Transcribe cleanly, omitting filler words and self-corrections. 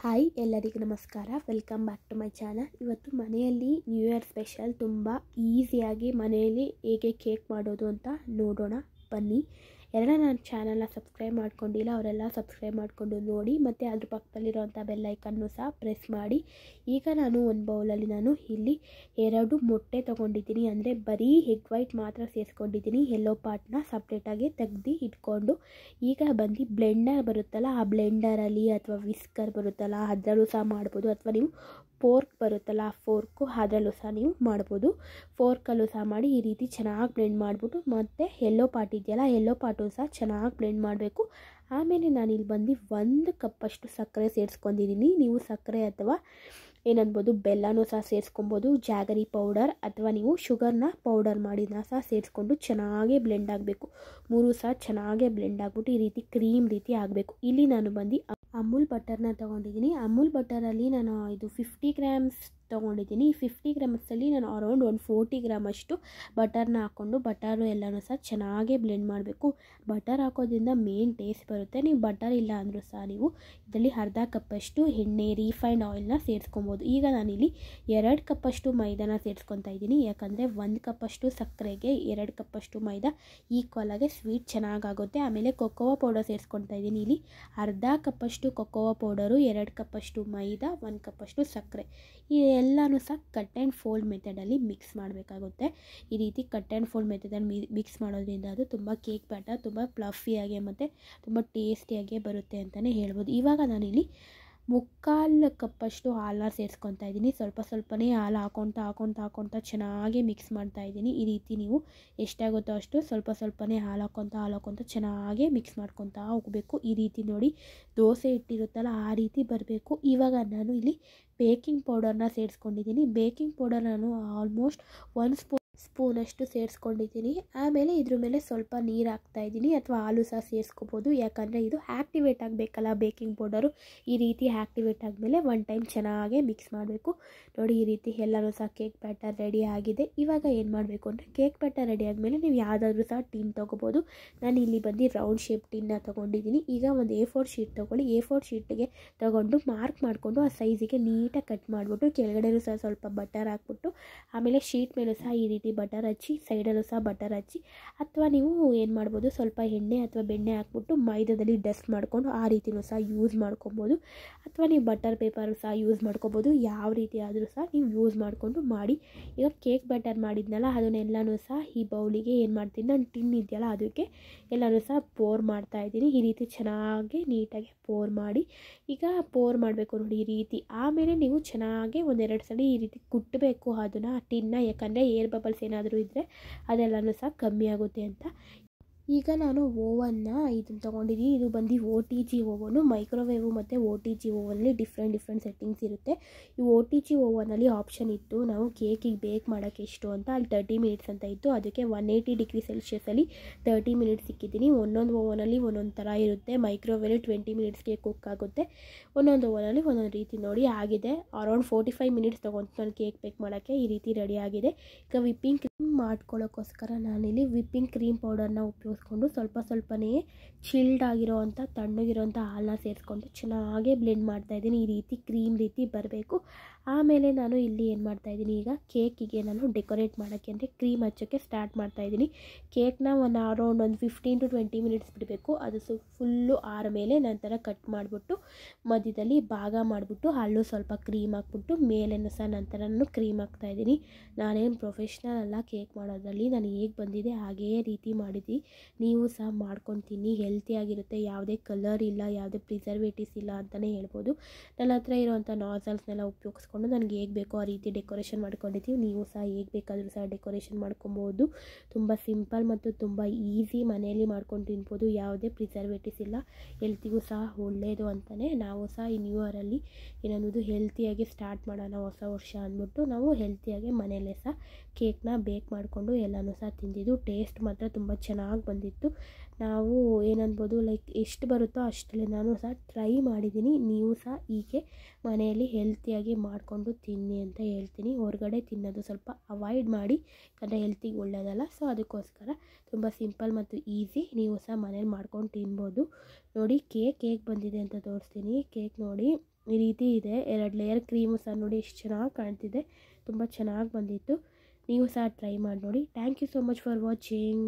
Hi ಎಲ್ಲರಿಗೂ ನಮಸ್ಕಾರ. Welcome back to my channel. ಇವತ್ತು ಮನೆಯಲ್ಲಿ ನ್ಯೂ ಇಯರ್ ಸ್ಪೆಷಲ್ ತುಂಬ ಈಸಿಯಾಗಿ ಮನೆಯಲ್ಲಿ ಹೇಗೆ ಕೇಕ್ ಮಾಡೋದು ಅಂತ ನೋಡೋಣ ಬನ್ನಿ. ಯಾರೆಲ್ಲ ನನ್ನ ಚಾನಲ್ನ ಸಬ್ಸ್ಕ್ರೈಬ್ ಮಾಡ್ಕೊಂಡಿಲ್ಲ ಅವರೆಲ್ಲ ಸಬ್ಸ್ಕ್ರೈಬ್ ಮಾಡಿಕೊಂಡು ನೋಡಿ, ಮತ್ತು ಅದ್ರ ಪಕ್ಕದಲ್ಲಿರೋಂಥ ಬೆಲ್ ಐಕನ್ನು ಸಹ ಪ್ರೆಸ್ ಮಾಡಿ. ಈಗ ನಾನು ಒಂದು ಬೌಲಲ್ಲಿ ಇಲ್ಲಿ 2 ಮೊಟ್ಟೆ ತೊಗೊಂಡಿದ್ದೀನಿ, ಅಂದರೆ ಬರೀ ಎಗ್ ವೈಟ್ ಮಾತ್ರ ಸೇರಿಸ್ಕೊಂಡಿದ್ದೀನಿ. ಯೆಲ್ಲೋ ಪಾರ್ಟ್ನ ಸಪ್ರೇಟಾಗಿ ತೆಗ್ದು ಇಟ್ಕೊಂಡು ಈಗ ಬಂದು ಬ್ಲೆಂಡರ್ ಬರುತ್ತಲ್ಲ, ಆ ಬ್ಲೆಂಡರಲ್ಲಿ ಅಥವಾ ವಿಸ್ಕರ್ ಬರುತ್ತಲ್ಲ ಅದರಲ್ಲೂ ಸಹ ಮಾಡ್ಬೋದು, ಅಥವಾ ನೀವು ಫೋರ್ಕ್ ಬರುತ್ತಲ್ಲ ಆ ಫೋರ್ಕು ಅದರಲ್ಲೂ ಸಹ ನೀವು ಮಾಡ್ಬೋದು. ಫೋರ್ಕಲ್ಲೂ ಸಹ ಮಾಡಿ ಈ ರೀತಿ ಚೆನ್ನಾಗಿ ಬ್ಲೆಂಡ್ ಮಾಡಿಬಿಟ್ಟು, ಮತ್ತು ಯೆಲ್ಲೋ ಪಾರ್ಟ್ ಇದೆಯಲ್ಲ ಯೆಲ್ಲೋ ಪಾರ್ಟು ಸಹ ಚೆನ್ನಾಗಿ ಬ್ಲೆಂಡ್ ಮಾಡಬೇಕು. ಆಮೇಲೆ ನಾನಿಲ್ಲಿ ಬಂದು 1 ಕಪ್ಪಷ್ಟು ಸಕ್ಕರೆ ಸೇರಿಸ್ಕೊಂಡಿದ್ದೀನಿ. ನೀವು ಸಕ್ಕರೆ ಅಥವಾ ಏನನ್ಬೋದು ಬೆಲ್ಲನೂ ಸಹ ಸೇರಿಸ್ಕೊಬೋದು, ಜಾಗರಿ ಪೌಡರ್ ಅಥವಾ ನೀವು ಶುಗರ್ನ ಪೌಡರ್ ಮಾಡಿನ ಸಹ ಸೇರಿಸ್ಕೊಂಡು ಚೆನ್ನಾಗೇ ಬ್ಲೆಂಡ್ ಆಗಬೇಕು. 3 ಸಹ ಚೆನ್ನಾಗೇ ಬ್ಲೆಂಡ್ ಆಗಿಬಿಟ್ಟು ಈ ರೀತಿ ಕ್ರೀಮ್ ರೀತಿ ಆಗಬೇಕು. ಇಲ್ಲಿ ನಾನು ಬಂದು ಅಮೂಲ್ ಬಟರ್ನ ತೊಗೊಂಡಿದ್ದೀನಿ. ಅಮೂಲ್ ಬಟರಲ್ಲಿ ನಾನು ಇದು 50 ಗ್ರಾಮ್ಸ್ ತೊಗೊಂಡಿದ್ದೀನಿ. 50 ಗ್ರಾಮ್ಸಲ್ಲಿ ನಾನು ಅರೌಂಡ್ 140 ಗ್ರಾಮ್ ಅಷ್ಟು ಬಟರ್ನ ಹಾಕ್ಕೊಂಡು ಬಟರು ಎಲ್ಲನೂ ಸಹ ಚೆನ್ನಾಗೇ ಬ್ಲೆಂಡ್ ಮಾಡಬೇಕು. ಬಟರ್ ಹಾಕೋದ್ರಿಂದ ಮೇನ್ ಟೇಸ್ಟ್ ಬರುತ್ತೆ. ನೀವು ಬಟರ್ ಇಲ್ಲ ಅಂದರೂ ಸಹ ನೀವು ಇದರಲ್ಲಿ ಅರ್ಧ ಕಪ್ಪಷ್ಟು ಎಣ್ಣೆ ರೀಫೈಂಡ್ ಆಯಿಲ್ನ ಸೇರಿಸ್ಕೊಬೋದು. ಈಗ ನಾನಿಲ್ಲಿ 2 ಕಪ್ಪಷ್ಟು ಮೈದಾನ ಸೇರಿಸ್ಕೊತಾ ಇದ್ದೀನಿ, ಯಾಕಂದರೆ 1 ಕಪ್ಪಷ್ಟು ಸಕ್ಕರೆಗೆ 2 ಕಪ್ಪಷ್ಟು ಮೈದಾ ಈಕ್ವಲ್ ಆಗಿ ಸ್ವೀಟ್ ಚೆನ್ನಾಗಾಗುತ್ತೆ. ಆಮೇಲೆ ಕೊಕೋವಾ ಪೌಡರ್ ಸೇರಿಸ್ಕೊತಾ ಇದ್ದೀನಿ. ಇಲ್ಲಿ ಅರ್ಧ ಕಪ್ಪಷ್ಟು ಕೊಕೋವಾ ಪೌಡರು, 2 ಕಪ್ಪಷ್ಟು ಮೈದಾ, 1 ಕಪ್ಪಷ್ಟು ಸಕ್ಕರೆ, ಈ ಎಲ್ಲನೂ ಸಹ ಕಟ್ ಆ್ಯಂಡ್ ಫೋಲ್ಡ್ ಮೆಥಡಲ್ಲಿ ಮಿಕ್ಸ್ ಮಾಡಬೇಕಾಗುತ್ತೆ. ಈ ರೀತಿ ಕಟ್ ಆ್ಯಂಡ್ ಫೋಲ್ಡ್ ಮೆಥಡಲ್ಲಿ ಮಿಕ್ಸ್ ಮಾಡೋದ್ರಿಂದ ಅದು ತುಂಬ ಕೇಕ್ ಬ್ಯಾಟರ್ ತುಂಬ ಫ್ಲಫಿಯಾಗಿ ಮತ್ತು ತುಂಬ ಟೇಸ್ಟಿಯಾಗಿ ಬರುತ್ತೆ ಅಂತಲೇ ಹೇಳ್ಬೋದು. ಇವಾಗ ನಾನಿಲ್ಲಿ 3/4 ಕಪ್ಪಷ್ಟು ಹಾಲನ್ನ ಸೇರಿಸ್ಕೊತಾ ಇದ್ದೀನಿ. ಸ್ವಲ್ಪನೇ ಹಾಲು ಹಾಕ್ಕೊತಾ ಚೆನ್ನಾಗಿ ಮಿಕ್ಸ್ ಮಾಡ್ತಾ ಇದ್ದೀನಿ. ಈ ರೀತಿ ನೀವು ಎಷ್ಟಾಗುತ್ತೋ ಅಷ್ಟು ಸ್ವಲ್ಪನೇ ಹಾಲು ಹಾಕ್ಕೊತಾ ಚೆನ್ನಾಗಿ ಮಿಕ್ಸ್ ಮಾಡ್ಕೊತಾ ಹೋಗಬೇಕು. ಈ ರೀತಿ ನೋಡಿ ದೋಸೆ ಇಟ್ಟಿರುತ್ತಲ್ಲ ಆ ರೀತಿ ಬರಬೇಕು. ಇವಾಗ ನಾನು ಇಲ್ಲಿ ಬೇಕಿಂಗ್ ಪೌಡರ್ನ ಸೇರಿಸ್ಕೊಂಡಿದ್ದೀನಿ. ಬೇಕಿಂಗ್ ಪೌಡರ್ ನಾನು ಆಲ್ಮೋಸ್ಟ್ 1 ಸ್ಪೂನಷ್ಟು ಸೇರಿಸ್ಕೊಂಡಿದ್ದೀನಿ. ಆಮೇಲೆ ಇದ್ರ ಮೇಲೆ ಸ್ವಲ್ಪ ನೀರು ಹಾಕ್ತಾಯಿದ್ದೀನಿ, ಅಥವಾ ಹಾಲು ಸಹ ಸೇರಿಸ್ಕೋಬೋದು, ಯಾಕಂದರೆ ಇದು ಆ್ಯಕ್ಟಿವೇಟ್ ಆಗಬೇಕಲ್ಲ ಬೇಕಿಂಗ್ ಪೌಡರು. ಈ ರೀತಿ ಆ್ಯಕ್ಟಿವೇಟ್ ಆದಮೇಲೆ 1 ಟೈಮ್ ಚೆನ್ನಾಗೇ ಮಿಕ್ಸ್ ಮಾಡಬೇಕು. ನೋಡಿ ಈ ರೀತಿ ಎಲ್ಲನೂ ಸಹ ಕೇಕ್ ಬ್ಯಾಟರ್ ರೆಡಿ ಆಗಿದೆ. ಇವಾಗ ಏನು ಮಾಡಬೇಕು ಅಂದರೆ ಕೇಕ್ ಬ್ಯಾಟರ್ ರೆಡಿ ಆದಮೇಲೆ ನೀವು ಯಾವುದಾದ್ರೂ ಸಹ ಟಿನ್ ತೊಗೋಬೋದು. ನಾನು ಇಲ್ಲಿ ಬಂದು ರೌಂಡ್ ಶೇಪ್ ಟಿನ್ನ ತೊಗೊಂಡಿದ್ದೀನಿ. ಈಗ ಒಂದು A4 ಶೀಟ್ ತೊಗೊಳ್ಳಿ. A4 ಶೀಟಿಗೆ ತೊಗೊಂಡು ಮಾರ್ಕ್ ಮಾಡಿಕೊಂಡು ಆ ಸೈಜಿಗೆ ನೀಟಾಗಿ ಕಟ್ ಮಾಡಿಬಿಟ್ಟು ಕೆಳಗಡೆನೂ ಸಹ ಸ್ವಲ್ಪ ಬಟರ್ ಹಾಕ್ಬಿಟ್ಟು, ಆಮೇಲೆ ಶೀಟ್ ಮೇಲೂ ಸಹ ಈ ರೀತಿ ಬಟರ್ ಹಚ್ಚಿ, ಸೈಡಲ್ಲೂ ಸಹ ಬಟರ್ ಹಚ್ಚಿ, ಅಥವಾ ನೀವು ಏನು ಮಾಡ್ಬೋದು ಸ್ವಲ್ಪ ಎಣ್ಣೆ ಅಥವಾ ಬೆಣ್ಣೆ ಹಾಕ್ಬಿಟ್ಟು ಮೈದಾದಲ್ಲಿ ಡಸ್ಟ್ ಮಾಡಿಕೊಂಡು ಆ ರೀತಿಯೂ ಸಹ ಯೂಸ್ ಮಾಡ್ಕೊಬೋದು, ಅಥವಾ ನೀವು ಬಟರ್ ಪೇಪರು ಸಹ ಯೂಸ್ ಮಾಡ್ಕೊಬೋದು. ಯಾವ ರೀತಿ ಆದರೂ ಸಹ ನೀವು ಯೂಸ್ ಮಾಡಿಕೊಂಡು ಮಾಡಿ. ಈಗ ಕೇಕ್ ಬ್ಯಾಟರ್ ಮಾಡಿದ್ನಲ್ಲ ಅದನ್ನೆಲ್ಲನೂ ಸಹ ಈ ಬೌಲಿಗೆ ಏನು ಮಾಡ್ತೀನಿ, ನಾನು ಟಿನ್ ಇದೆಯಲ್ಲ ಅದಕ್ಕೆ ಎಲ್ಲನೂ ಸಹ ಪೋರ್ ಮಾಡ್ತಾಯಿದ್ದೀನಿ. ಈ ರೀತಿ ಚೆನ್ನಾಗಿ ನೀಟಾಗಿ ಪೋರ್ ಮಾಡಿ, ಈಗ ಪೋರ್ ಮಾಡಬೇಕು ನೋಡಿ ಈ ರೀತಿ. ಆಮೇಲೆ ನೀವು ಚೆನ್ನಾಗಿ 1-2 ಸಲ ಈ ರೀತಿ ಕುಟ್ಟಬೇಕು ಅದನ್ನು ಟಿನ್ನ, ಯಾಕಂದರೆ ಏರ್ ಬಬಲ್ಸ್ ಏನಾದರೂ ಇದ್ದರೆ ಅದೆಲ್ಲನೂ ಸಹ ಕಮ್ಮಿ ಆಗುತ್ತೆ ಅಂತ. ಈಗ ನಾನು ಓವನ್ನ ಇದನ್ನು ತೊಗೊಂಡಿದ್ದೀನಿ. ಇದು ಬಂದು OTG ಓವನು. ಮೈಕ್ರೋವೇವು ಮತ್ತು OTG ಓವನಲ್ಲಿ ಡಿಫ್ರೆಂಟ್ ಸೆಟ್ಟಿಂಗ್ಸ್ ಇರುತ್ತೆ. ಈ OTG ಓವನಲ್ಲಿ ಆಪ್ಷನ್ ಇತ್ತು ನಾವು ಕೇಕಿಗೆ ಬೇಕ್ ಮಾಡೋಕ್ಕೆ ಎಷ್ಟು ಅಂತ, ಅಲ್ಲಿ 30 ಮಿನಿಟ್ಸ್ ಅಂತ ಇತ್ತು. ಅದಕ್ಕೆ 180 ಡಿಗ್ರಿ ಸೆಲ್ಸಿಯಸಲ್ಲಿ 30 ಮಿನಿಟ್ಸ್ ಸಿಕ್ಕಿದ್ದೀನಿ. ಒಂದೊಂದು ಓವನಲ್ಲಿ ಒಂದೊಂದು ಥರ ಇರುತ್ತೆ. ಮೈಕ್ರೋವೇವಲ್ಲಿ 20 ಮಿನಿಟ್ಸ್ಗೆ ಕುಕ್ ಆಗುತ್ತೆ, ಒಂದೊಂದು ಓವನಲ್ಲಿ ಒಂದೊಂದು ರೀತಿ ನೋಡಿ ಆಗಿದೆ. ಅರೌಂಡ್ 45 ಮಿನಿಟ್ಸ್ ತೊಗೊಂಡು ನಾನು ಕೇಕ್ ಬೇಕ್ ಮಾಡೋಕ್ಕೆ. ಈ ರೀತಿ ರೆಡಿ ಆಗಿದೆ. ಈಗ ವಿಪ್ಪಿಂಗ್ ಕ್ರೀಮ್ ಮಾಡ್ಕೊಳ್ಳೋಕ್ಕೋಸ್ಕರ ನಾನಿಲ್ಲಿ ವಿಪ್ಪಿಂಗ್ ಕ್ರೀಮ್ ಪೌಡರ್ನ ಉಪಯೋಗಿಸ್ಕೊಂಡು ಸ್ವಲ್ಪನೇ ಚಿಲ್ಡ್ ಆಗಿರೋವಂಥ ತಣ್ಣಗಿರೋವಂಥ ಹಾಲನ್ನ ಸೇರಿಸ್ಕೊಂಡು ಚೆನ್ನಾಗೇ ಬ್ಲೆಂಡ್ ಮಾಡ್ತಾಯಿದ್ದೀನಿ. ಈ ರೀತಿ ಕ್ರೀಮ್ ರೀತಿ ಬರಬೇಕು. ಆಮೇಲೆ ನಾನು ಇಲ್ಲಿ ಏನು ಮಾಡ್ತಾಯಿದ್ದೀನಿ, ಈಗ ಕೇಕಿಗೆ ನಾನು ಡೆಕೋರೇಟ್ ಮಾಡೋಕ್ಕೆ ಅಂದರೆ ಕ್ರೀಮ್ ಹಚ್ಚೋಕ್ಕೆ ಸ್ಟಾರ್ಟ್ ಮಾಡ್ತಾಯಿದ್ದೀನಿ. ಕೇಕ್ನ ಅರೌಂಡ್ 15 to 20 ಮಿನಿಟ್ಸ್ ಬಿಡಬೇಕು. ಅದು ಫುಲ್ಲು ಆರ ಮೇಲೆ ನಂತರ ಕಟ್ ಮಾಡಿಬಿಟ್ಟು ಮಧ್ಯದಲ್ಲಿ ಭಾಗ ಮಾಡಿಬಿಟ್ಟು ಅಲ್ಲೂ ಸ್ವಲ್ಪ ಕ್ರೀಮ್ ಹಾಕ್ಬಿಟ್ಟು ಮೇಲೇನೂ ಸಹ ನಂತರ ನಾನು ಕ್ರೀಮ್ ಹಾಕ್ತಾಯಿದ್ದೀನಿ. ನಾನೇನು ಪ್ರೊಫೆಷ್ನಲ್ ಅಲ್ಲ ಕೇಕ್ ಮಾಡೋದ್ರಲ್ಲಿ, ನಾನು ಹೇಗೆ ಬಂದಿದೆ ಹಾಗೇ ರೀತಿ ಮಾಡಿದ್ದು. ನೀವು ಸಹ ಮಾಡ್ಕೊತೀನಿ, ಹೆಲ್ತಿಯಾಗಿರುತ್ತೆ, ಯಾವುದೇ ಕಲರ್ ಇಲ್ಲ, ಯಾವುದೇ ಪ್ರಿಸರ್ವೇಟಿವ್ಸ್ ಇಲ್ಲ ಅಂತಲೇ ಹೇಳ್ಬೋದು. ನನ್ನ ಹತ್ರ ಇರೋವಂಥ ನಾಸಲ್ಸ್ನೆಲ್ಲ ಉಪಯೋಗಿಸ್ಕೊಂಡು ನನಗೆ ಹೇಗೆ ಬೇಕೋ ಆ ರೀತಿ ಡೆಕೋರೇಷನ್ ಮಾಡ್ಕೊಂಡಿದ್ದೀವಿ. ನೀವು ಸಹ ಹೇಗೆ ಬೇಕಾದರೂ ಸಹ ಡೆಕೋರೇಷನ್ ಮಾಡ್ಕೊಬೋದು. ತುಂಬ ಸಿಂಪಲ್ ಮತ್ತು ತುಂಬ ಈಸಿ, ಮನೆಯಲ್ಲಿ ಮಾಡ್ಕೊಂಡು ತಿನ್ಬೋದು. ಯಾವುದೇ ಪ್ರಿಸರ್ವೇಟಿವ್ಸ್ ಇಲ್ಲ, ಹೆಲ್ತಿಗೂ ಸಹ ಒಳ್ಳೆಯದು ಅಂತಲೇ. ನಾವು ಸಹ ಈ ನ್ಯೂ ಇಯರಲ್ಲಿ ಏನನ್ನೋದು ಹೆಲ್ತಿಯಾಗಿ ಸ್ಟಾರ್ಟ್ ಮಾಡೋಣ ಹೊಸ ವರ್ಷ ಅಂದ್ಬಿಟ್ಟು ನಾವು ಹೆಲ್ತಿಯಾಗಿ ಮನೆಯಲ್ಲೇ ಸಹ ಕೇಕ್ನ ಬೇಕ್ ಮಾಡಿಕೊಂಡು ಎಲ್ಲನೂ ಸಹ ತಿಂದಿದ್ದು. ಟೇಸ್ಟ್ ಮಾತ್ರ ತುಂಬ ಚೆನ್ನಾಗಿ ಬಂದಿತ್ತು. ನಾವು ಏನನ್ಬೋದು ಲೈಕ್ ಎಷ್ಟು ಬರುತ್ತೋ ಅಷ್ಟರಲ್ಲಿ ನಾನು ಸಹ ಟ್ರೈ ಮಾಡಿದ್ದೀನಿ. ನೀವು ಸಹ ಹೀಗೆ ಮನೆಯಲ್ಲಿ ಹೆಲ್ತಿಯಾಗಿ ಮಾಡಿಕೊಂಡು ತಿನ್ನಿ ಅಂತ ಹೇಳ್ತೀನಿ. ಹೊರಗಡೆ ತಿನ್ನೋದು ಸ್ವಲ್ಪ ಅವಾಯ್ಡ್ ಮಾಡಿ, ಯಾಕಂದರೆ ಹೆಲ್ತಿಗೆ ಒಳ್ಳೆಯದಲ್ಲ. ಸೊ ಅದಕ್ಕೋಸ್ಕರ ತುಂಬ ಸಿಂಪಲ್ ಮತ್ತು ಈಸಿ, ನೀವು ಸಹ ಮನೇಲಿ ಮಾಡ್ಕೊಂಡು ತಿನ್ಬೋದು. ನೋಡಿ ಕೇಕ್ ಹೇಗೆ ಬಂದಿದೆ ಅಂತ ತೋರಿಸ್ತೀನಿ. ಕೇಕ್ ನೋಡಿ ಈ ರೀತಿ ಇದೆ. 2 ಲೇಯರ್ ಕ್ರೀಮು ಸಹ ನೋಡಿ ಎಷ್ಟು ಚೆನ್ನಾಗಿ ಕಾಣ್ತಿದೆ. ತುಂಬ ಚೆನ್ನಾಗಿ ಬಂದಿತ್ತು. ನೀವು ಸಹ ಟ್ರೈ ಮಾಡಿ ನೋಡಿ. Thank you so much for watching.